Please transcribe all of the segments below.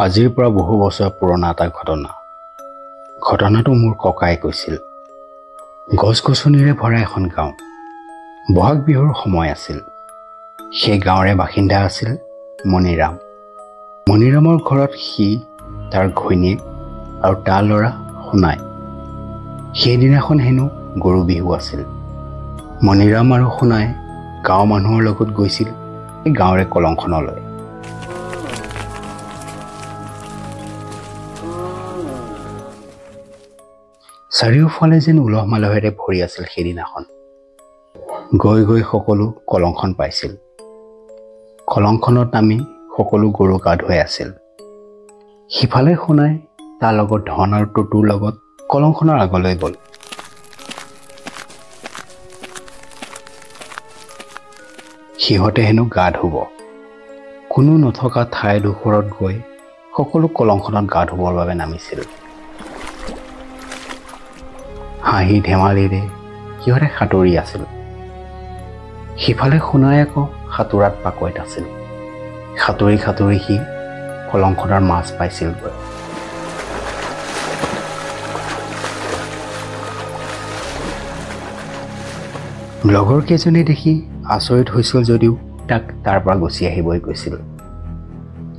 আজিৰ পৰা বহু বছৰ পুৰণা এটা ঘটনাটো মোৰ ককাই কৈছিল। গছ-গছনিৰে ভৰা এখন গাঁও। বহাগ বিহুৰ সময় আছিল। সেই গাঁৱৰে বাসিন্দা আছিল মণিৰাম। মণিৰামৰ ঘৰত সি, তাৰ ঘৈণীয়েক আৰু তাৰ ল'ৰা সোণাই। সেইদিনাখন হেনো গৰু বিহু আছিল। মণিৰাম আৰু সোণাই গাঁৱৰ মানুহৰ লগত গৈছিল এই গাঁৱৰে কলংখনলৈ। চাৰিওফালে যেন উলহ মালহেৰে ভৰি আছিল সেইদিনাখন। গৈ গৈ সকলো কলংখন পাইছিল। কলংখনত নামি সকলো গৰু গা ধুৱাই আছিল। সিফালে সোণাই তাৰ লগত ধন আৰু টুটুৰ লগত কলংখনৰ আগলৈ গ'ল। সিহঁতে হেনো গা ধুব। কোনো নথকা ঠাইডোখৰত গৈ সকলো কলংখনত গা ধুবৰ বাবে নামিছিল। হাঁহি ধেমালিৰে সিহঁতে সাঁতুৰি আছিল। সিফালে সোণাই আকৌ সাঁতোৰাত পাকৈত আছিল। সাঁতুৰি সাঁতুৰি সি কলংখনৰ মাছ পাইছিলগৈ। লগৰ কেইজনে দেখি আচৰিত হৈছিল যদিও তাক তাৰ পৰা গুচি আহিবই কৈছিল।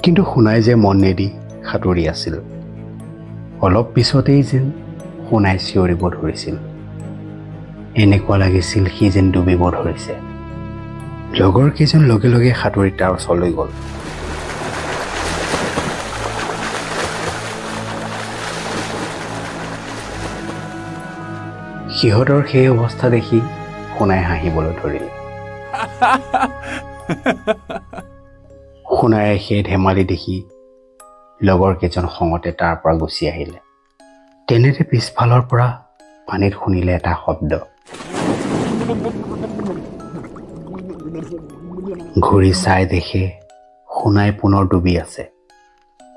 কিন্তু সোণাই যে মন নিদি সাঁতুৰি আছিল। অলপ পিছতেই যেন সোণাই চিঞৰিব ধৰিছিল। এনেকুৱা লাগিছিল সি যেন ডুবিব ধৰিছে। লগৰ কেইজন লগে লগে সাঁতুৰি তাৰ ওচৰলৈ গ'ল। সিহঁতৰ সেই অৱস্থা দেখি সোণাই হাঁহিবলৈ ধৰিলে। সোণাইৰে সেই ধেমালি দেখি লগৰ কেইজন খঙতে তাৰ পৰা গুচি আহিলে। তেনেতে পিছফালৰ পৰা পানীত শুনিলে এটা শব্দ। ঘূৰি চাই দেখে সোণাই পুনৰ ডুবি আছে।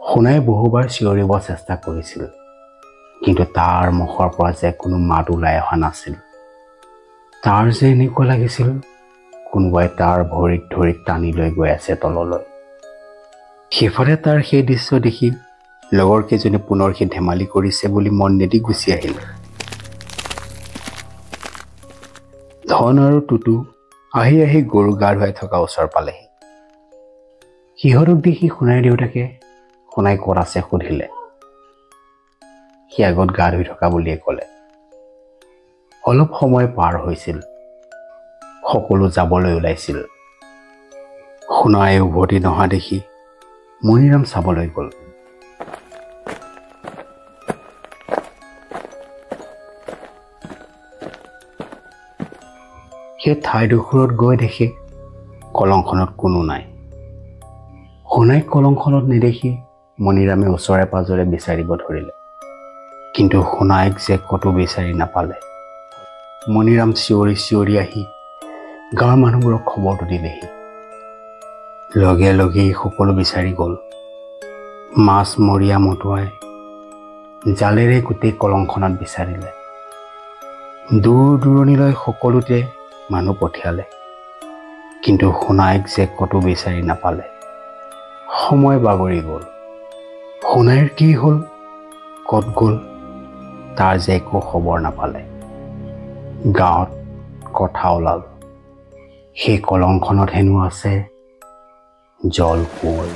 সোণাই বহুবাৰ চিঞৰিব চেষ্টা কৰিছিল, কিন্তু তাৰ মুখৰ পৰা যে কোনো মাত ওলাই অহা নাছিল। তাৰ যে এনেকুৱা লাগিছিল কোনোবাই তাৰ ভৰিত ধৰি টানি লৈ গৈ আছে তললৈ। সিফালে তাৰ সেই দৃশ্য দেখি লগৰ কেইজনে পুনৰ সি ধেমালি কৰিছে বুলি মন নিদি গুচি আহিলে। ধন আৰু টুটু আহি আহি গৰু গা ধুৱাই থকা ওচৰ পালেহি। সিহঁতক দেখি সোণাইৰ দেউতাকে সোণাই ক'ত আছে সুধিলে। সি আগত গা ধুই থকা বুলিয়ে ক'লে। অলপ সময় পাৰ হৈছিল। সকলো যাবলৈ ওলাইছিল। সোণাই উভতি নহা দেখি মণিৰাম চাবলৈ গ'ল। সেই ঠাইডোখৰত গৈ দেখে কলংখনত কোনো নাই। সোণাইক কলংখনত নেদেখি মণিৰামে ওচৰে পাজৰে বিচাৰিব ধৰিলে, কিন্তু সোণাইক যে ক'তো বিচাৰি নাপালে। মণিৰাম চিঞৰি চিঞৰি আহি গাঁৱৰ মানুহবোৰক খবৰটো দিলেহি। লগে লগেই সকলো বিচাৰি গ'ল। মাছ মৰিয়া মতুৱাই জালেৰে গোটেই কলংখনত বিচাৰিলে। দূৰ দূৰণিলৈ সকলোতে মানুহ পঠিয়ালে, কিন্তু সোণাইক যে ক'তো বিচাৰি নাপালে। সময় বাগৰি গ'ল। সোণাইৰ কি হ'ল, ক'ত গ'ল, তাৰ যে একো খবৰ নাপালে। গাঁৱত কথা ওলাল, সেই কলংখনত হেনো আছে জল কোঁৱৰ।